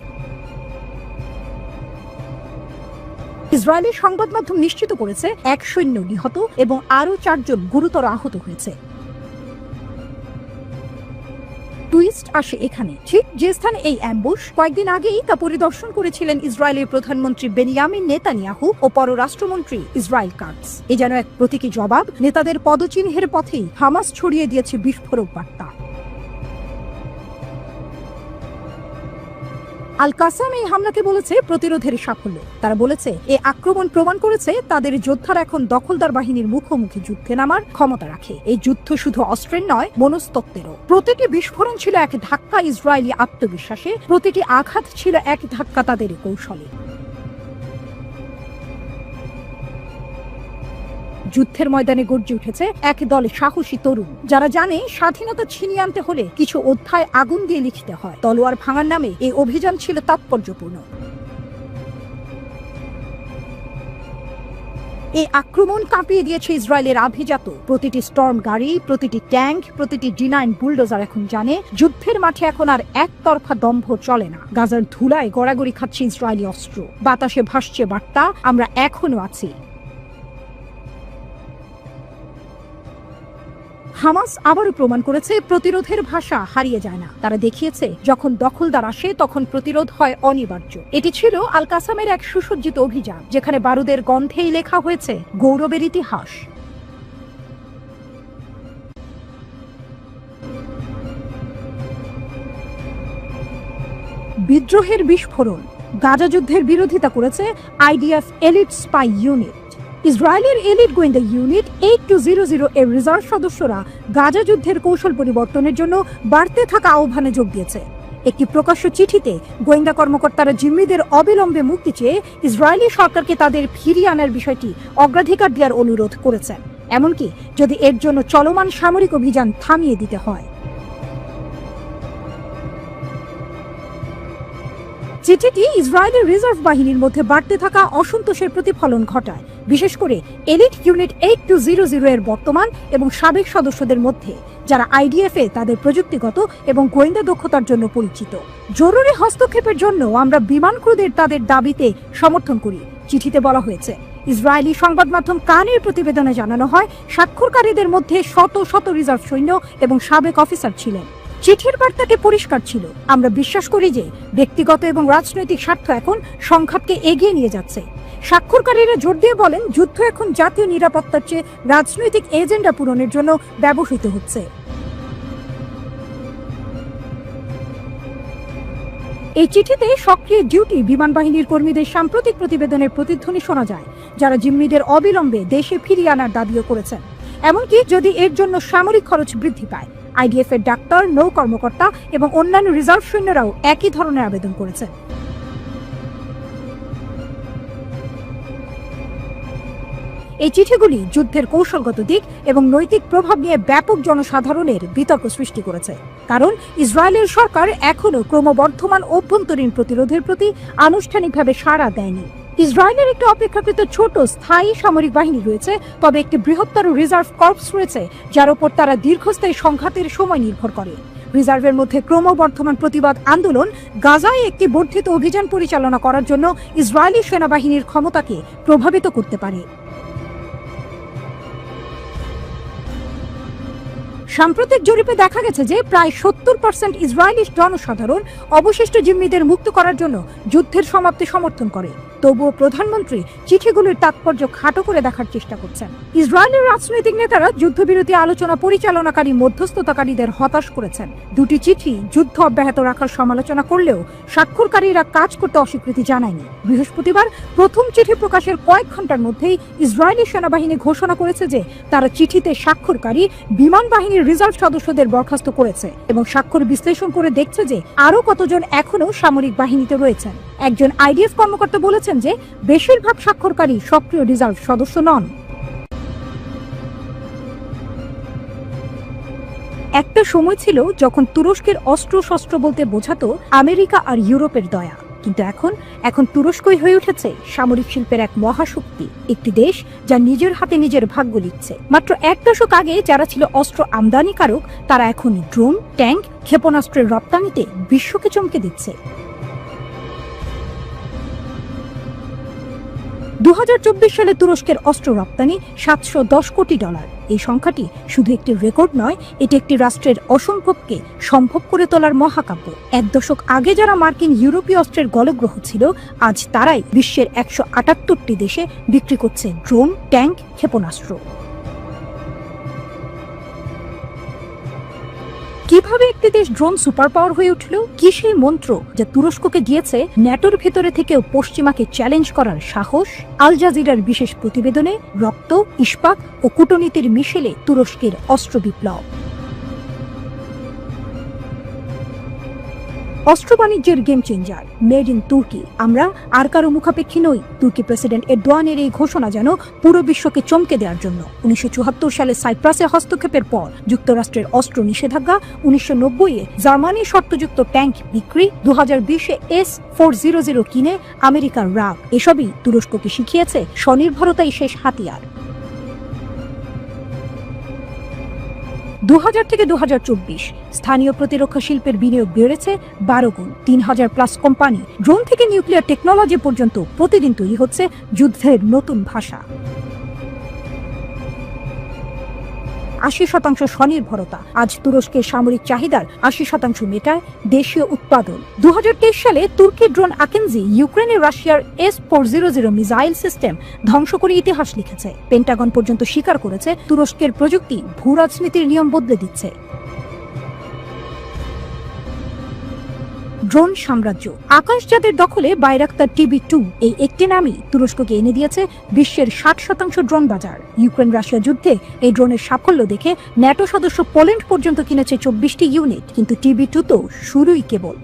ইসরায়েলি সংবাদ মাধ্যম নিশ্চিত করেছে 1 সৈন্য নিহত এবং আরো 4 জন গুরুতর আহত হয়েছে। টুইস্ট আসে এখানে, ঠিক যে স্থানে এই অ্যাম্বুশ, কয়েকদিন আগেই তা পরিদর্শন করেছিলেন ইসরায়েলের প্রধানমন্ত্রী বেনিয়ামিন নেতানিয়াহু ও পররাষ্ট্রমন্ত্রী ইসরায়েল কাটস। এ যেন এক প্রতীকী জবাব। নেতাদের পদচিহ্নের পথেই হামাস ছড়িয়ে দিয়েছে বিস্ফোরক বার্তা। আল কাসাম এই হামলাকে বলেছে প্রতিরোধের সাফল্য। তারা বলেছে এই আক্রমণ প্রমাণ করেছে তাদের যোদ্ধারা এখন দখলদার বাহিনীর মুখোমুখি যুদ্ধে নামার ক্ষমতা রাখে। এই যুদ্ধ শুধু অস্ত্রের নয়, মনস্তত্ত্বেরও। প্রতিটি বিস্ফোরণ ছিল এক ধাক্কা ইসরায়েলি আত্মবিশ্বাসে, প্রতিটি আঘাত ছিল এক ধাক্কা তাদের কৌশলে। যুদ্ধের ময়দানে গর্জে উঠেছে এক দল সাহসী তরুণ, যারা জানে স্বাধীনতা ছিনিয়ে আনতে হলে কিছু অধ্যায় আগুন দিয়ে লিখতে হয়। তলোয়ার ভাঙার নামে এই অভিযান ছিল তাৎপর্যপূর্ণ। এই আক্রমণ কাঁপিয়ে দিয়েছে ইসরায়েলের আভিজাত প্রতিটি স্টর্ম গাড়ি, প্রতিটি ট্যাঙ্ক, প্রতিটি D9 বুলডোজার এখন জানে যুদ্ধের মাঠে এখন আর একতরফা দম্ভ চলে না। গাজার ধুলায় গড়াগড়ি খাচ্ছে ইসরায়েলি অস্ত্র, বাতাসে ভাসছে বার্তা, আমরা এখনো আছি। হামাস আবারও প্রমাণ করেছে প্রতিরোধের ভাষা হারিয়ে যায় না। তারা দেখিয়েছে যখন দখলদার আসে তখন প্রতিরোধ হয় অনিবার্য। এটি ছিল আল কাসামের এক সুসজ্জিত অভিযান, যেখানে বারুদের গন্ধেই লেখা হয়েছে গৌরবের ইতিহাস। বিদ্রোহের বিস্ফোরণ। গাজা যুদ্ধের বিরোধিতা করেছে IDF এলিট স্পাই ইউনিট। ইসরায়েলের এলিট গোয়েন্দা ইউনিট 8200 এর রিজার্ভ সদস্যরা গাজা যুদ্ধের কৌশল পরিবর্তনের জন্য বাড়তে থাকা আহ্বানে যোগ দিয়েছে। একটি প্রকাশ্য চিঠিতে গোয়েন্দা কর্মকর্তারা জিম্মিদের অবিলম্বে মুক্তি চেয়ে ইসরায়েলি সরকারকে তাদের ফিরিয়ে আনার বিষয়টি অগ্রাধিকার দেওয়ার অনুরোধ করেছেন, এমনকি যদি এর জন্য চলমান সামরিক অভিযান থামিয়ে দিতে হয়। চিঠিটি ইসরায়েলের রিজার্ভ বাহিনীর মধ্যে বাড়তে থাকা অসন্তোষের প্রতিফলন ঘটায়, বিশেষ করে এলিট ইউনিট 8200 এর বর্তমান এবং সাবেক সদস্যদের মধ্যে, যারা IDF এ তাদের প্রযুক্তিগত এবং গোয়েন্দা দক্ষতার জন্য পরিচিত। জরুরি হস্তক্ষেপের জন্য আমরা বিমান ক্রুদের তাদের দাবিতে সমর্থন করি, চিঠিতে বলা হয়েছে। ইসরায়েলি সংবাদ মাধ্যম কানের প্রতিবেদনে জানানো হয় স্বাক্ষরকারীদের মধ্যে শত শত রিজার্ভ সৈন্য এবং সাবেক অফিসার ছিলেন। চিঠির বার্তাটি পরিষ্কার ছিল, আমরা বিশ্বাস করি যে ব্যক্তিগত এবং রাজনৈতিক স্বার্থ এখন সংঘাতকে এগিয়ে নিয়ে যাচ্ছে। স্বাক্ষরকারীরা জোর দিয়ে বলেন যুদ্ধ এখন জাতীয় নিরাপত্তার চেয়ে রাজনৈতিক এজেন্ডা পূরণের জন্য ব্যবহৃত হচ্ছে। এই চিঠিতে সক্রিয় ডিউটি বিমান বাহিনীর কর্মীদের সাম্প্রতিক প্রতিবেদনের প্রতিধ্বনি শোনা যায়, যারা জিম্মিদের অবিলম্বে দেশে ফিরিয়ে আনার দাবিও করেছেন, এমনকি যদি এর জন্য সামরিক খরচ বৃদ্ধি পায়। IDF এর ডাক্তার, নৌ কর্মকর্তা এবং অন্যান্য রিজার্ভ সৈন্যরাও একই ধরনের আবেদন করেছেন। এই চিঠিগুলি যুদ্ধের কৌশলগত দিক এবং নৈতিক প্রভাব নিয়ে ব্যাপক জনসাধারণের বিতর্ক সৃষ্টি করেছে, কারণ ইসরায়েলের সরকার এখনো ক্রমবর্ধমান অভ্যন্তরীণ প্রতিরোধের প্রতি আনুষ্ঠানিকভাবে সাড়া দেয়নি। ইসরায়েলের একটি অপেক্ষাকৃত ছোট স্থায়ী সামরিক বাহিনী রয়েছে, তবে একটি বৃহত্তর রিজার্ভ কর্পস রয়েছে, যার উপর তারা দীর্ঘস্থায়ী সংঘাতের সময় নির্ভর করে। রিজার্ভের মধ্যে ক্রমবর্ধমান প্রতিবাদ আন্দোলন গাজায় একটি বর্ধিত অভিযান পরিচালনা করার জন্য ইসরায়েলি সেনাবাহিনীর ক্ষমতাকে প্রভাবিত করতে পারে। সাম্প্রতিক জরিপে দেখা গেছে যে প্রায় 70% ইসরায়েলি জনসাধারণ অবশিষ্ট জিম্মিদের মুক্ত করার জন্য যুদ্ধের সমাপ্তি সমর্থন করে। তবুও প্রধানমন্ত্রী চিঠিগুলির তাৎপর্য খাটো করে দেখার চেষ্টা করছেন। ইসরায়েলের রাজনৈতিক নেতারা যুদ্ধবিরতি আলোচনা পরিচালনাকারী মধ্যস্থতাকারীদের হতাশ করেছেন। দুটি চিঠি যুদ্ধ অব্যাহত রাখার সমালোচনা করলেও স্বাক্ষরকারীরা কাজ করতে অস্বীকৃতি জানায়নি। বৃহস্পতিবার প্রথম চিঠি প্রকাশের কয়েক ঘন্টার মধ্যেই ইসরায়েলি সেনাবাহিনী ঘোষণা করেছে যে তারা চিঠিতে স্বাক্ষরকারী বিমান বাহিনীর রিজার্ভ সদস্যদের বরখাস্ত করেছে এবং স্বাক্ষর বিশ্লেষণ করে দেখছে যে আরও কতজন এখনও সামরিক বাহিনীতে রয়েছেন। একজন IDF কর্মকর্তা বলেছেন যে বেশিরভাগ স্বাক্ষরকারী সক্রিয় রিজার্ভ সদস্য নন। একটা সময় ছিল যখন তুরস্কের অস্ত্র শস্ত্র বলতে বোঝাতো আমেরিকা আর ইউরোপের দয়া, কিন্তু এখন তুরস্কই হয়ে উঠেছে সামরিক শিল্পের এক মহাশক্তি, একটি দেশ যা নিজের হাতে নিজের ভাগ্য লিখছে। মাত্র এক দশক আগে যারা ছিল অস্ত্র আমদানিকারক, তারা এখন ড্রোন, ট্যাঙ্ক, ক্ষেপণাস্ত্রের রপ্তানিতে বিশ্বকে চমকে দিচ্ছে। 2024 সালে তুরস্কের অস্ত্র রপ্তানি $710 কোটি। এই সংখ্যাটি শুধু একটি রেকর্ড নয়, এটি একটি রাষ্ট্রের অসম্ভবকে সম্ভব করে তোলার মহাকাব্য। এক দশক আগে যারা মার্কিন ইউরোপীয় অস্ত্রের গলগ্রহ ছিল, আজ তারাই বিশ্বের 178টি দেশে বিক্রি করছে ড্রোন, ট্যাঙ্ক, ক্ষেপণাস্ত্র। কিভাবে একটি দেশ ড্রোন সুপার পাওয়ার হয়ে উঠল? কি সেই মন্ত্র যা তুরস্ককে দিয়েছে ন্যাটোর ভেতরে থেকেও পশ্চিমাকে চ্যালেঞ্জ করার সাহস? আল জাজিরার বিশেষ প্রতিবেদনে রক্ত, ইস্পাত ও কূটনীতির মিশেলে তুরস্কের অস্ত্র বিপ্লব। অস্ত্র বাণিজ্যের গেম চেঞ্জার মেড ইন তুর্কি। আমরা আর কারো মুখাপেক্ষী নই। তুর্কি প্রেসিডেন্ট এরদোয়ানের এই ঘোষণা যেন পুরো বিশ্বকে চমকে দেওয়ার জন্য। 1974 সালে সাইপ্রাসে হস্তক্ষেপের পর যুক্তরাষ্ট্রের অস্ত্র নিষেধাজ্ঞা, 1990-এ জার্মানির শর্তযুক্ত ট্যাঙ্ক বিক্রি, 2020-এ S-400 কিনে আমেরিকার রাগ, এসবই তুরস্ককে শিখিয়েছে স্বনির্ভরতাই শেষ হাতিয়ার। 2000 থেকে 2024 স্থানীয় প্রতিরক্ষা শিল্পের বিনিয়োগ বেড়েছে 12 গুণ। 3000+ কোম্পানি, ড্রোন থেকে নিউক্লিয়ার টেকনোলজি পর্যন্ত প্রতিদিন তৈরি হচ্ছে যুদ্ধের নতুন ভাষা। 80% স্বনির্ভরতা। আজ তুরস্কের সামরিক চাহিদার 80% মেটায় দেশীয় উৎপাদন। 2023 সালে তুর্কি ড্রোন আকিনজি ইউক্রেনে রাশিয়ার S-400 মিসাইল সিস্টেম ধ্বংস করে ইতিহাস লিখেছে। পেন্টাগন পর্যন্ত স্বীকার করেছে তুরস্কের প্রযুক্তি ভূরাজনীতির নিয়ম বদলে দিচ্ছে। ড্রোন সাম্রাজ্য। আকাশযানের দখলে বাইরাক্তার TB2 এই একটি নামই তুরস্ককে এনে দিয়েছে বিশ্বের 60% ড্রোন বাজার। ইউক্রেন রাশিয়া যুদ্ধে এই ড্রোনের সাফল্য দেখে ন্যাটো সদস্য পোল্যান্ড পর্যন্ত কিনেছে 24টি ইউনিট, কিন্তু TB2 তো শুরুই কেবল।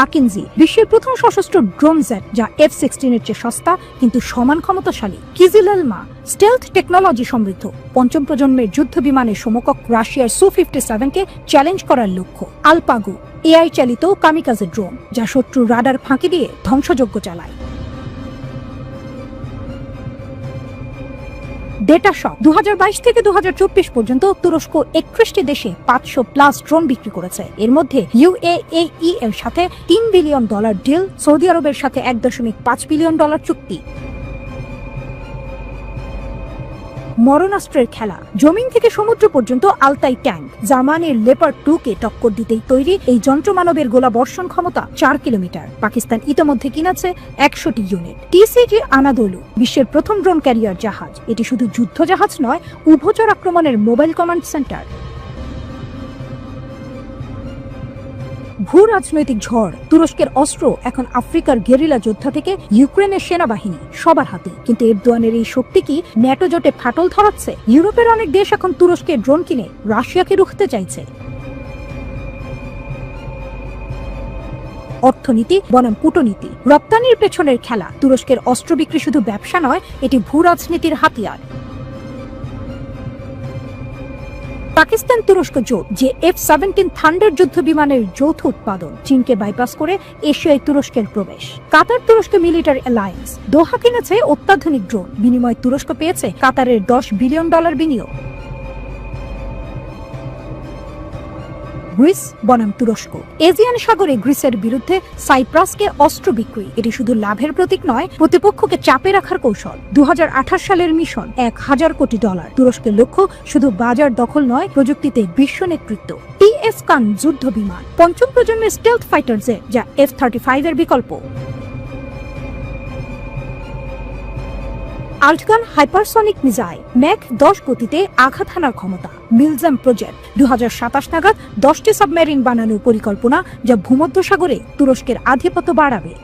আকিনজি বিশ্বের প্রথম সশস্ত্র ড্রোন জেট, যা F-16 চেয়ে সস্তা কিন্তু সমান ক্ষমতাশালী। কিজিলালমা স্টেলথ টেকনোলজি সমৃদ্ধ, পঞ্চম প্রজন্মের যুদ্ধ বিমানের সমকক্ষ রাশিয়ার Su-57-কে চ্যালেঞ্জ করার লক্ষ্য। আলপাগো AI চালিত কামিকাজে ড্রোন, যা শত্রুর রাডার ফাঁকি দিয়ে ধ্বংসযজ্ঞ চালায়। ডেটা শক। 2022 থেকে 2024 পর্যন্ত তুরস্ক 31টি দেশে 500+ ড্রোন বিক্রি করেছে। এর মধ্যে UAE এর সাথে $3 বিলিয়ন ডিল, সৌদি আরবের সাথে $1.5 বিলিয়ন চুক্তি। মরণাস্ত্রের খেলা। জমিন থেকে সমুদ্র পর্যন্ত আলতাই ট্যাঙ্ক। জার্মানির লেপার্ড 2-কে টক্কর দিতেই তৈরি এই যন্ত্রমানবের গোলা বর্ষণ ক্ষমতা 4 কিলোমিটার। পাকিস্তান ইতোমধ্যে কিনেছে 100টি ইউনিট। TCG আনাদোলু বিশ্বের প্রথম ড্রোন ক্যারিয়ার জাহাজ। এটি শুধু যুদ্ধ জাহাজ নয়, উভচর আক্রমণের মোবাইল কমান্ড সেন্টার। ভূ রাজনৈতিক ঝড়। তুরস্কের অস্ত্র এখন আফ্রিকার গেরিলা যোদ্ধা থেকে ইউক্রেনের সেনাবাহিনী, সবার হাতে। কিন্তু এরদোয়ানের এই শক্তি কি ন্যাটো জোটে ফাটল ধরাচ্ছে? ইউরোপের অনেক দেশ এখন তুরস্কের ড্রোন কিনে রাশিয়াকে রুখতে চাইছে। অর্থনীতি বনাম কূটনীতি। রপ্তানির পেছনের খেলা। তুরস্কের অস্ত্র বিক্রি শুধু ব্যবসা নয়, এটি ভূ রাজনীতির হাতিয়ার। পাকিস্তান তুরস্ক জোট, যে F-17 থান্ডার যুদ্ধ বিমানের যৌথ উৎপাদন। চীনকে বাইপাস করে এশিয়ায় তুরস্কের প্রবেশ। কাতার তুরস্ক মিলিটারি অ্যালায়েন্স। দোহা কিনেছে অত্যাধুনিক ড্রোন, বিনিময়ে তুরস্ক পেয়েছে কাতারের $10 বিলিয়ন বিনিয়োগ। গ্রিস বনাম তুরস্ক। এজিয়ান সাগরে গ্রিসের বিরুদ্ধে সাইপ্রাসকে অস্ত্র বিক্রি, এটি শুধু লাভের প্রতীক নয়, প্রতিপক্ষকে চাপে রাখার কৌশল। 2028 সালের মিশন $1000 কোটি। তুরস্কের লক্ষ্য শুধু বাজার দখল নয়, প্রযুক্তিতে বিশ্ব নেতৃত্ব। TF কান যুদ্ধ বিমান, পঞ্চম প্রজন্মের স্টেলথ ফাইটার জেট, যা F-35 এর বিকল্প। আল্টগান হাইপারসনিক মিসাইল, ম্যাক 10 গতিতে আঘাত হানার ক্ষমতা। মিলজাম প্রজেক্ট, 2027 নাগাদ 10টি সাবমেরিন বানানোর পরিকল্পনা, যা ভূমধ্যসাগরে তুরস্কের আধিপত্য বাড়াবে।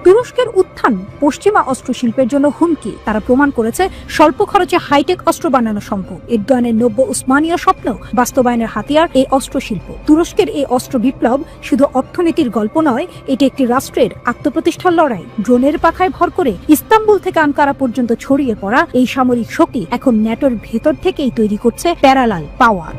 তুরস্কের উত্থান পশ্চিমা অস্ত্র শিল্পের জন্য হুমকি। তারা প্রমাণ করেছে স্বল্প খরচে হাইটেক অস্ত্র বানানো সম্ভব। এরদোয়ানের নব্য উসমানীয় স্বপ্ন বাস্তবায়নের হাতিয়ার এই অস্ত্র শিল্প। তুরস্কের এই অস্ত্র বিপ্লব শুধু অর্থনীতির গল্প নয়, এটি একটি রাষ্ট্রের আত্মপ্রতিষ্ঠার লড়াই। ড্রোনের পাখায় ভর করে ইস্তাম্বুল থেকে আঙ্কারা পর্যন্ত ছড়িয়ে পড়া এই সামরিক শক্তি এখন ন্যাটোর ভেতর থেকেই তৈরি করছে প্যারালাল পাওয়ার।